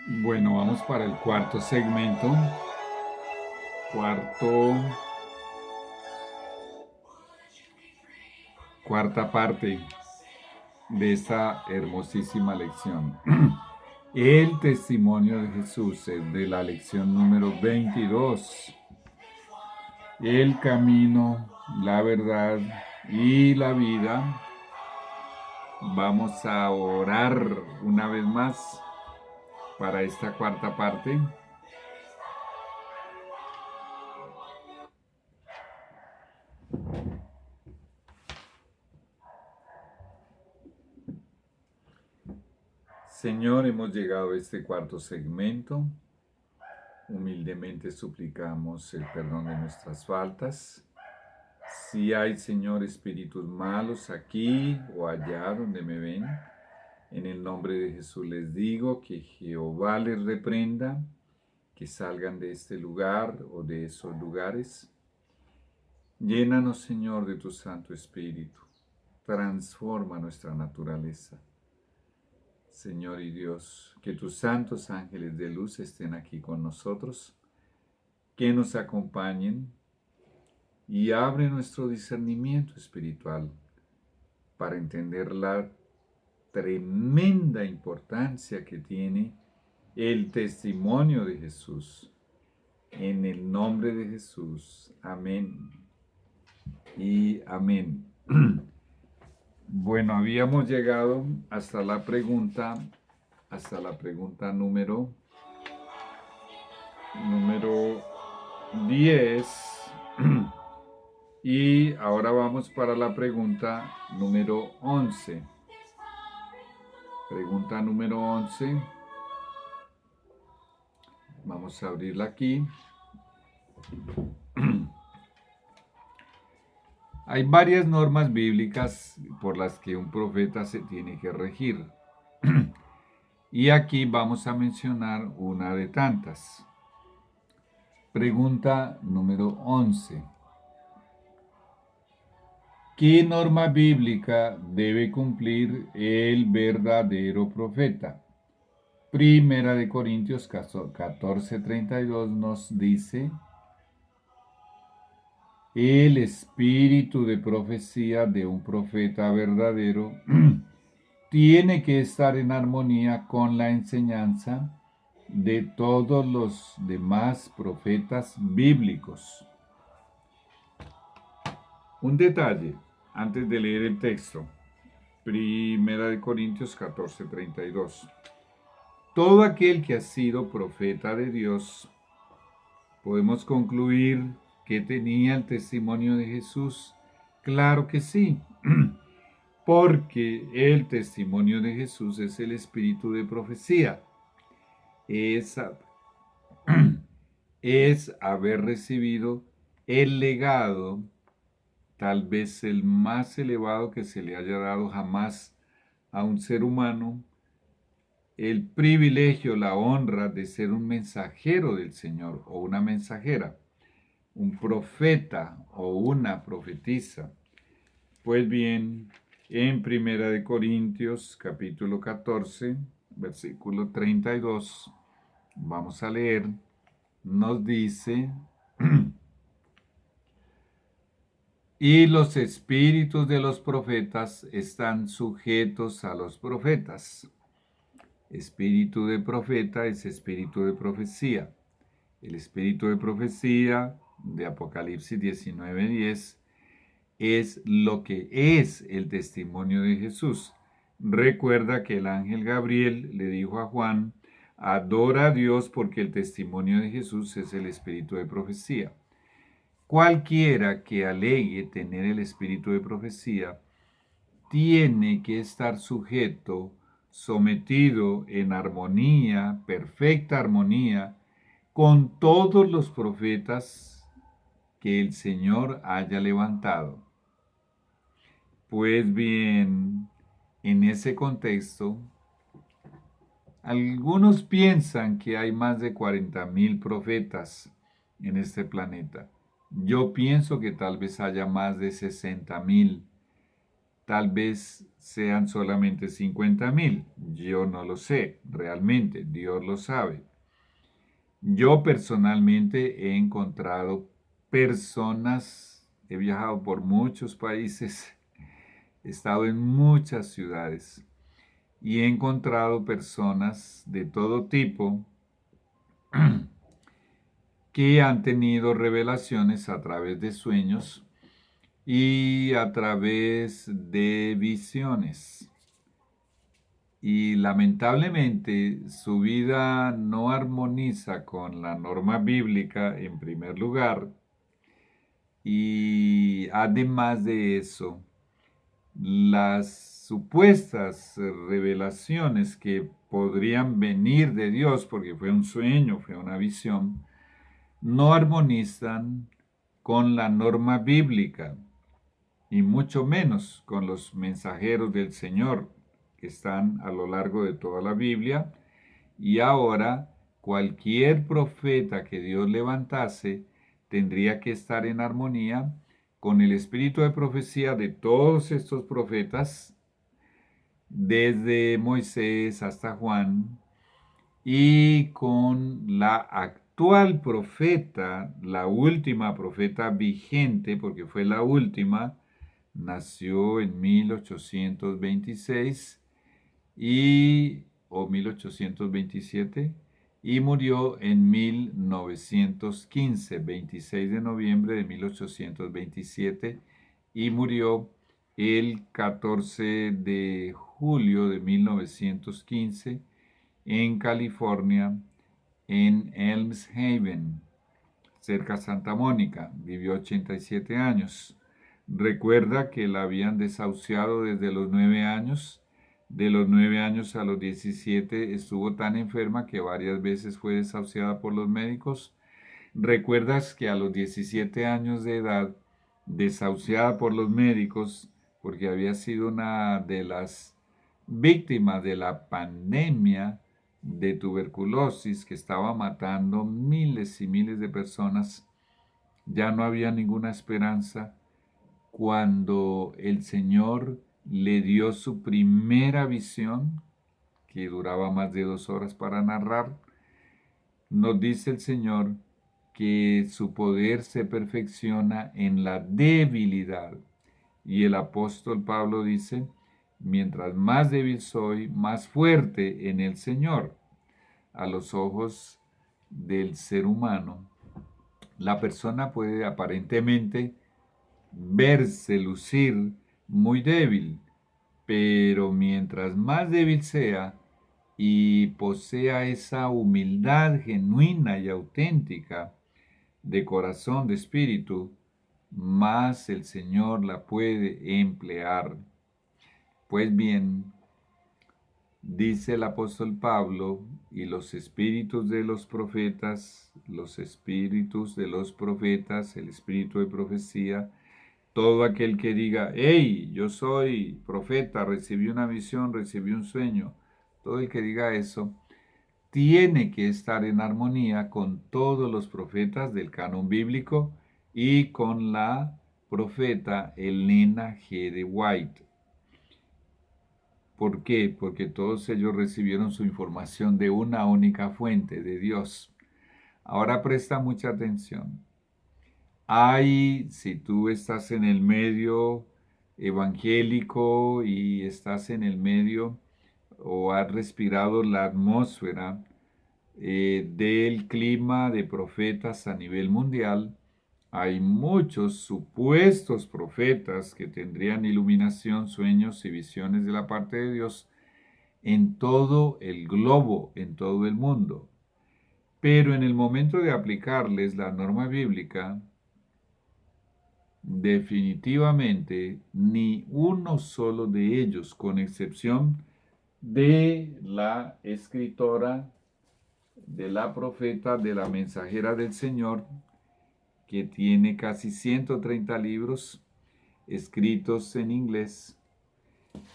Bueno, vamos para el cuarto segmento, cuarta parte de esta hermosísima lección. El testimonio de Jesús es de la lección número 22. El camino, la verdad y la vida. Vamos a orar una vez más para esta cuarta parte. Señor, hemos llegado a este cuarto segmento. Humildemente suplicamos el perdón de nuestras faltas. Si hay, Señor, espíritus malos aquí o allá donde me ven, en el nombre de Jesús les digo que Jehová les reprenda, que salgan de este lugar o de esos lugares. Llénanos, Señor, de tu Santo Espíritu. Transforma nuestra naturaleza. Señor y Dios, que tus santos ángeles de luz estén aquí con nosotros, que nos acompañen y abre nuestro discernimiento espiritual para entender la tremenda importancia que tiene el testimonio de Jesús. En el nombre de Jesús. Amén y amén. Bueno, habíamos llegado hasta la pregunta número 10 y ahora vamos para la pregunta número 11. Pregunta número 11. Vamos a abrirla aquí. Hay varias normas bíblicas por las que un profeta se tiene que regir. Y aquí vamos a mencionar una de tantas. Pregunta número 11. ¿Qué norma bíblica debe cumplir el verdadero profeta? Primera de Corintios 14:32 nos dice: el espíritu de profecía de un profeta verdadero tiene que estar en armonía con la enseñanza de todos los demás profetas bíblicos. Un detalle antes de leer el texto. Primera de Corintios 14:32. Todo aquel que ha sido profeta de Dios, podemos concluir que tenía el testimonio de Jesús. Claro que sí, porque el testimonio de Jesús es el espíritu de profecía. Es haber recibido el legado, tal vez el más elevado que se le haya dado jamás a un ser humano, el privilegio, la honra de ser un mensajero del Señor o una mensajera, un profeta o una profetisa. Pues bien, en Primera de Corintios, capítulo 14, versículo 32, vamos a leer, nos dice: y los espíritus de los profetas están sujetos a los profetas. Espíritu de profeta es espíritu de profecía. El espíritu de profecía de Apocalipsis 19:10 es lo que es el testimonio de Jesús. Recuerda que el ángel Gabriel le dijo a Juan: adora a Dios porque el testimonio de Jesús es el espíritu de profecía. Cualquiera que alegue tener el espíritu de profecía tiene que estar sujeto, sometido en armonía, perfecta armonía, con todos los profetas que el Señor haya levantado. Pues bien, en ese contexto, algunos piensan que hay más de 40,000 profetas en este planeta. Yo pienso que tal vez haya más de 60,000. tal vez sean solamente 50,000. Yo no lo sé, realmente, Dios lo sabe. Yo personalmente he encontrado personas, he viajado por muchos países, he estado en muchas ciudades y he encontrado personas de todo tipo que han tenido revelaciones a través de sueños y a través de visiones. Y lamentablemente su vida no armoniza con la norma bíblica en primer lugar. Y además de eso, las supuestas revelaciones que podrían venir de Dios, porque fue un sueño, fue una visión, no armonizan con la norma bíblica y mucho menos con los mensajeros del Señor que están a lo largo de toda la Biblia. Y ahora cualquier profeta que Dios levantase tendría que estar en armonía con el espíritu de profecía de todos estos profetas, desde Moisés hasta Juan, y con la actual profeta, la última profeta vigente, porque fue la última, nació en 1826 o 1827 y murió en 1915, 26 de noviembre de 1827, y murió el 14 de julio de 1915 en California, en Elms Haven, cerca de Santa Mónica. Vivió 87 años. Recuerda que la habían desahuciado desde los 9 años. De los 9 años a los 17 estuvo tan enferma que varias veces fue desahuciada por los médicos. Recuerdas que a los 17 años de edad, desahuciada por los médicos, porque había sido una de las víctimas de la pandemia de tuberculosis que estaba matando miles y miles de personas, ya no había ninguna esperanza cuando el Señor le dio su primera visión, que duraba más de 2 horas para narrar. Nos dice el Señor que su poder se perfecciona en la debilidad. Y el apóstol Pablo dice, mientras más débil soy, más fuerte en el Señor. A los ojos del ser humano, la persona puede aparentemente verse, lucir muy débil, pero mientras más débil sea y posea esa humildad genuina y auténtica de corazón, de espíritu, más el Señor la puede emplear. Pues bien, dice el apóstol Pablo, y los espíritus de los profetas, los espíritus de los profetas, el espíritu de profecía, todo aquel que diga, hey, yo soy profeta, recibí una visión, recibí un sueño, todo el que diga eso, tiene que estar en armonía con todos los profetas del canon bíblico y con la profeta Elena G. de White. ¿Por qué? Porque todos ellos recibieron su información de una única fuente, de Dios. Ahora presta mucha atención. Si tú estás en el medio evangélico y estás en el medio o has respirado la atmósfera del clima de profetas a nivel mundial, hay muchos supuestos profetas que tendrían iluminación, sueños y visiones de la parte de Dios en todo el globo, en todo el mundo. Pero en el momento de aplicarles la norma bíblica, definitivamente ni uno solo de ellos, con excepción de la escritora, de la profeta, de la mensajera del Señor, que tiene casi 130 libros escritos en inglés,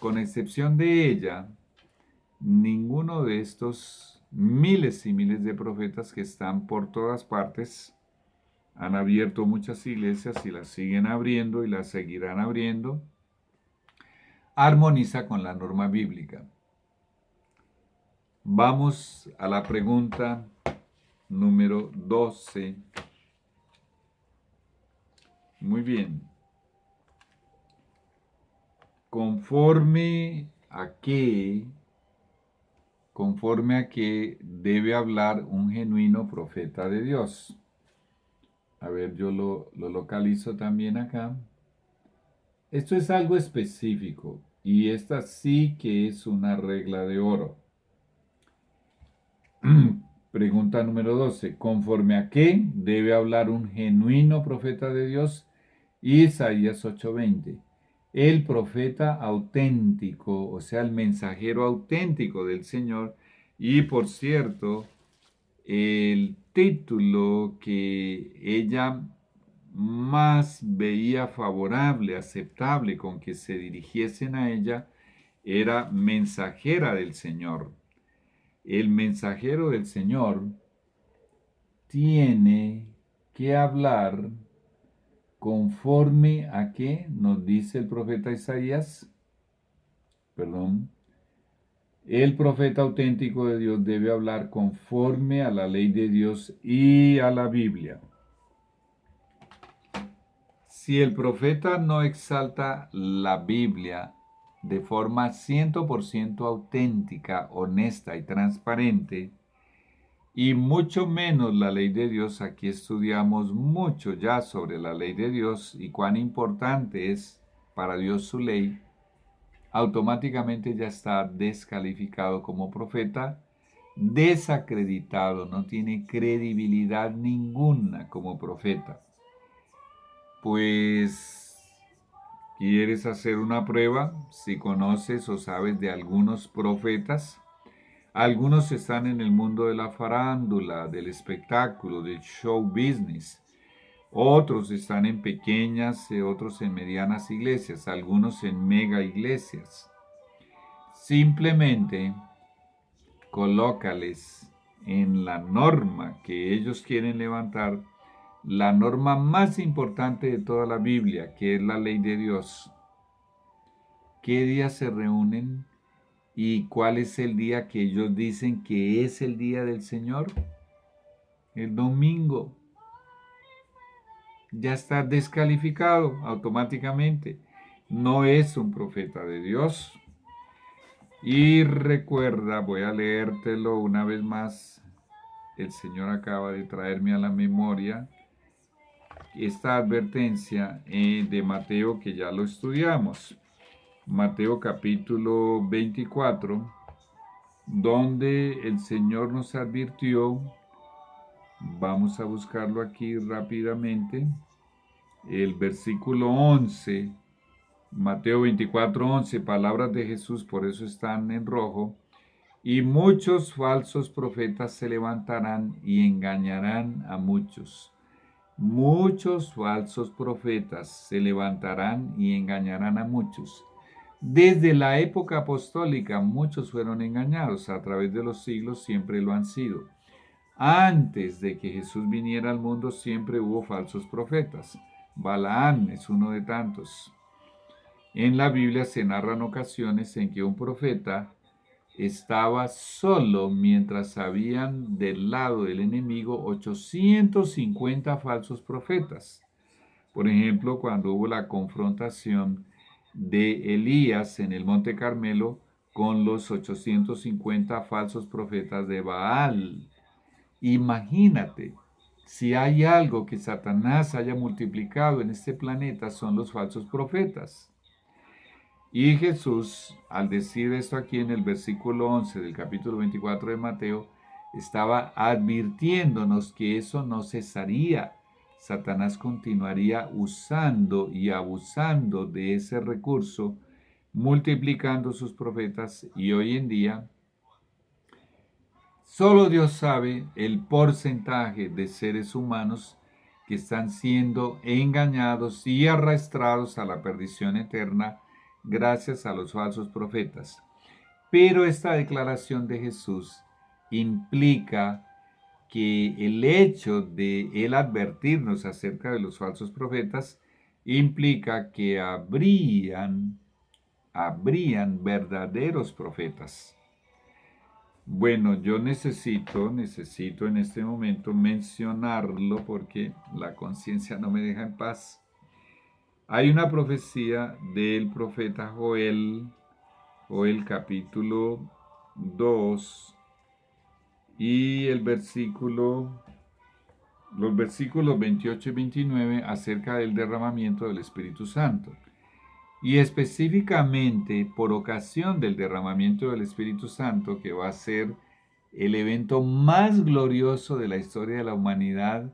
con excepción de ella, ninguno de estos miles y miles de profetas que están por todas partes han abierto muchas iglesias y las siguen abriendo y las seguirán abriendo. armoniza con la norma bíblica. Vamos a la pregunta número 12. Muy bien. Conforme a qué debe hablar un genuino profeta de Dios. A ver, yo lo localizo también acá. Esto es algo específico y esta sí que es una regla de oro. Pregunta número 12. ¿Conforme a qué debe hablar un genuino profeta de Dios? Isaías 8:20. El profeta auténtico, o sea, el mensajero auténtico del Señor. Y por cierto, el título que ella más veía favorable, aceptable con que se dirigiesen a ella, era mensajera del Señor. El mensajero del Señor tiene que hablar conforme a qué nos dice el profeta Isaías. El profeta auténtico de Dios debe hablar conforme a la ley de Dios y a la Biblia. Si el profeta no exalta la Biblia de forma 100% auténtica, honesta y transparente, y mucho menos la ley de Dios, aquí estudiamos mucho ya sobre la ley de Dios y cuán importante es para Dios su ley, automáticamente ya está descalificado como profeta, desacreditado, no tiene credibilidad ninguna como profeta. Pues, ¿quieres hacer una prueba? Si conoces o sabes de algunos profetas, algunos están en el mundo de la farándula, del espectáculo, del show business. Otros están en pequeñas, otros en medianas iglesias, algunos en mega iglesias. Simplemente colócales en la norma que ellos quieren levantar, la norma más importante de toda la Biblia, que es la ley de Dios. ¿Qué días se reúnen y cuál es el día que ellos dicen que es el día del Señor? El domingo. Ya está descalificado automáticamente. No es un profeta de Dios. Y recuerda, voy a leértelo una vez más. El Señor acaba de traerme a la memoria esta advertencia de Mateo que ya lo estudiamos. Mateo capítulo 24, donde el Señor nos advirtió, vamos a buscarlo aquí rápidamente, el versículo 11, Mateo 24:11, palabras de Jesús, por eso están en rojo. Y muchos falsos profetas se levantarán y engañarán a muchos. Muchos falsos profetas se levantarán y engañarán a muchos. Desde la época apostólica muchos fueron engañados, a través de los siglos siempre lo han sido. Antes de que Jesús viniera al mundo siempre hubo falsos profetas. Balaam es uno de tantos. En la Biblia se narran ocasiones en que un profeta estaba solo mientras habían del lado del enemigo 850 falsos profetas. Por ejemplo, cuando hubo la confrontación de Elías en el Monte Carmelo con los 850 falsos profetas de Baal. Imagínate, si hay algo que Satanás haya multiplicado en este planeta son los falsos profetas. Y Jesús, al decir esto aquí en el versículo 11 del capítulo 24 de Mateo, estaba advirtiéndonos que eso no cesaría. Satanás continuaría usando y abusando de ese recurso, multiplicando sus profetas, y hoy en día solo Dios sabe el porcentaje de seres humanos que están siendo engañados y arrastrados a la perdición eterna gracias a los falsos profetas. Pero esta declaración de Jesús implica que el hecho de él advertirnos acerca de los falsos profetas implica que habrían habrían verdaderos profetas. Bueno, yo necesito en este momento mencionarlo porque la conciencia no me deja en paz. Hay una profecía del profeta Joel, Joel capítulo 2 y los versículos 28 y 29 acerca del derramamiento del Espíritu Santo. Y específicamente por ocasión del derramamiento del Espíritu Santo, que va a ser el evento más glorioso de la historia de la humanidad,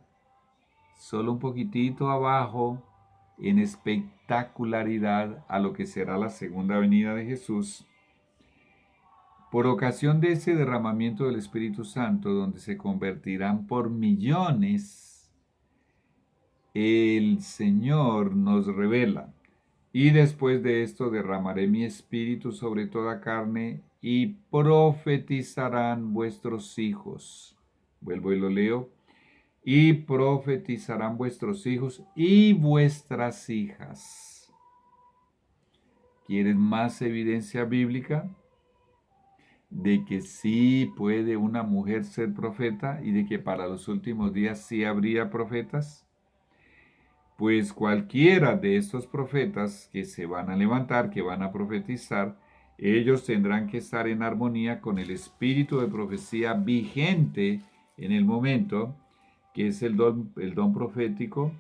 solo un poquitito abajo en espectacularidad a lo que será la segunda venida de Jesús. Por ocasión de ese derramamiento del Espíritu Santo, donde se convertirán por millones, el Señor nos revela: y después de esto derramaré mi espíritu sobre toda carne, y profetizarán vuestros hijos. Vuelvo y lo leo. Y profetizarán vuestros hijos y vuestras hijas. ¿Quieres más evidencia bíblica de que sí puede una mujer ser profeta y de que para los últimos días sí habría profetas? Pues cualquiera de estos profetas que se van a levantar, que van a profetizar, ellos tendrán que estar en armonía con el espíritu de profecía vigente en el momento, que es el don profético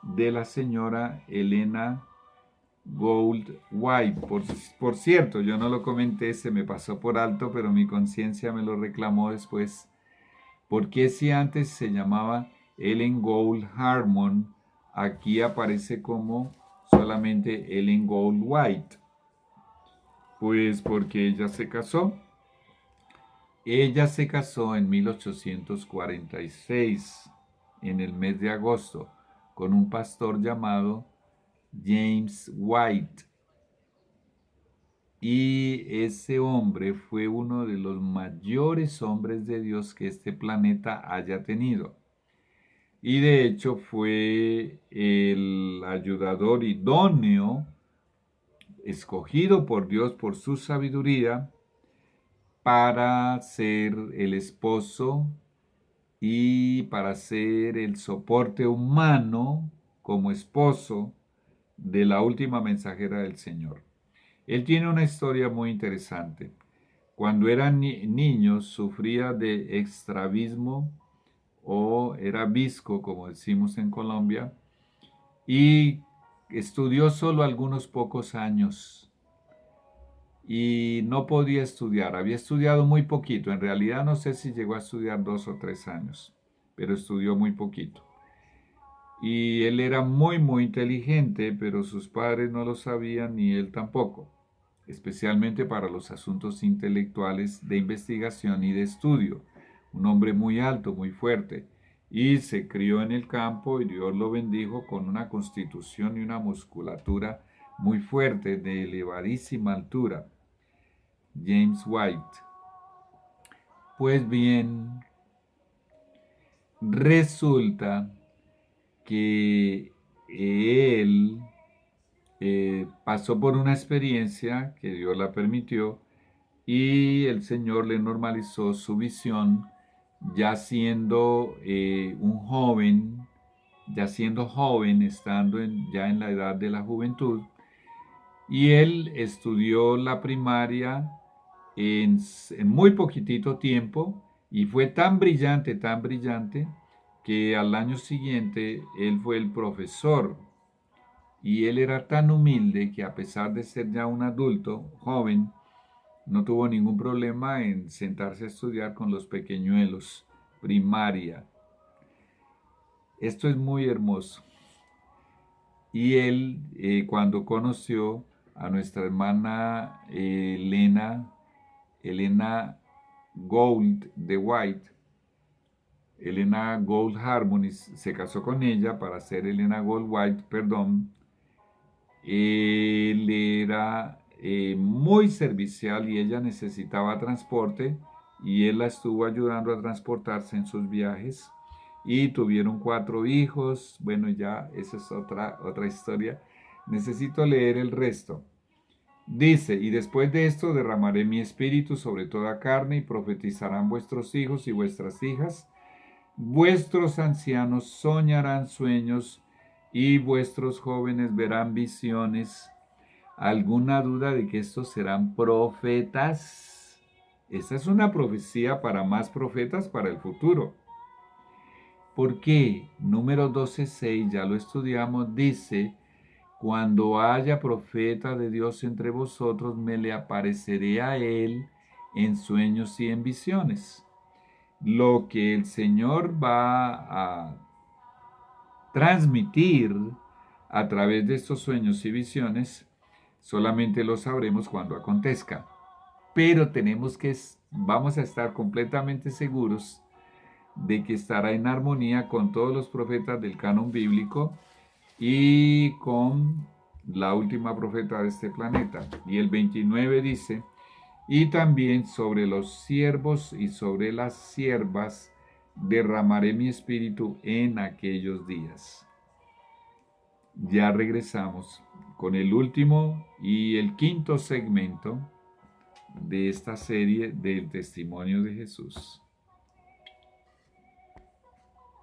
de la señora Elena Gould White. Por cierto, yo no lo comenté, se me pasó por alto, pero mi conciencia me lo reclamó después. ¿Por qué si antes se llamaba Ellen Gould Harmon, aquí aparece como solamente Ellen Gould White? Pues porque ella se casó. Ella se casó en 1846, en el mes de agosto, con un pastor llamado James White. Y ese hombre fue uno de los mayores hombres de Dios que este planeta haya tenido. Y de hecho fue el ayudador idóneo, escogido por Dios por su sabiduría, para ser el esposo y para ser el soporte humano como esposo de la última mensajera del Señor. Él tiene una historia muy interesante. Cuando era niño sufría de estrabismo, o era visco, como decimos en Colombia, y estudió solo algunos pocos años y no podía estudiar. Había estudiado muy poquito. En realidad no sé si llegó a estudiar 2 o 3 años, pero estudió muy poquito. Y él era muy inteligente, pero sus padres no lo sabían ni él tampoco, especialmente para los asuntos intelectuales de investigación y de estudio. Un hombre muy alto, muy fuerte, y se crió en el campo y Dios lo bendijo con una constitución y una musculatura muy fuerte, de elevadísima altura. James White. Pues bien, resulta que él pasó por una experiencia que Dios la permitió y el Señor le normalizó su visión, ya siendo un joven, estando ya en la edad de la juventud. Y él estudió la primaria en muy poquitito tiempo y fue tan brillante, que al año siguiente él fue el profesor. Y él era tan humilde que, a pesar de ser ya un adulto joven, no tuvo ningún problema en sentarse a estudiar con los pequeñuelos, primaria. Esto es muy hermoso. Y él, cuando conoció a nuestra hermana Elena Gould de White, Elena Gould Harmon, se casó con ella para ser Elena Gould White, perdón. Él era muy servicial y ella necesitaba transporte y él la estuvo ayudando a transportarse en sus viajes y tuvieron 4 hijos. Bueno, ya esa es otra historia. Necesito leer el resto. Dice, y después de esto derramaré mi espíritu sobre toda carne y profetizarán vuestros hijos y vuestras hijas. Vuestros ancianos soñarán sueños y vuestros jóvenes verán visiones. ¿Alguna duda de que estos serán profetas? Esta es una profecía para más profetas para el futuro. ¿Por qué? Número 12:6, ya lo estudiamos, dice, cuando haya profeta de Dios entre vosotros, me le apareceré a él en sueños y en visiones. Lo que el Señor va a transmitir a través de estos sueños y visiones, solamente lo sabremos cuando acontezca. Pero vamos a estar completamente seguros de que estará en armonía con todos los profetas del canon bíblico y con la última profeta de este planeta. Y el 29 dice, y también sobre los siervos y sobre las siervas derramaré mi espíritu en aquellos días. Ya regresamos con el último y el quinto segmento de esta serie del testimonio de Jesús.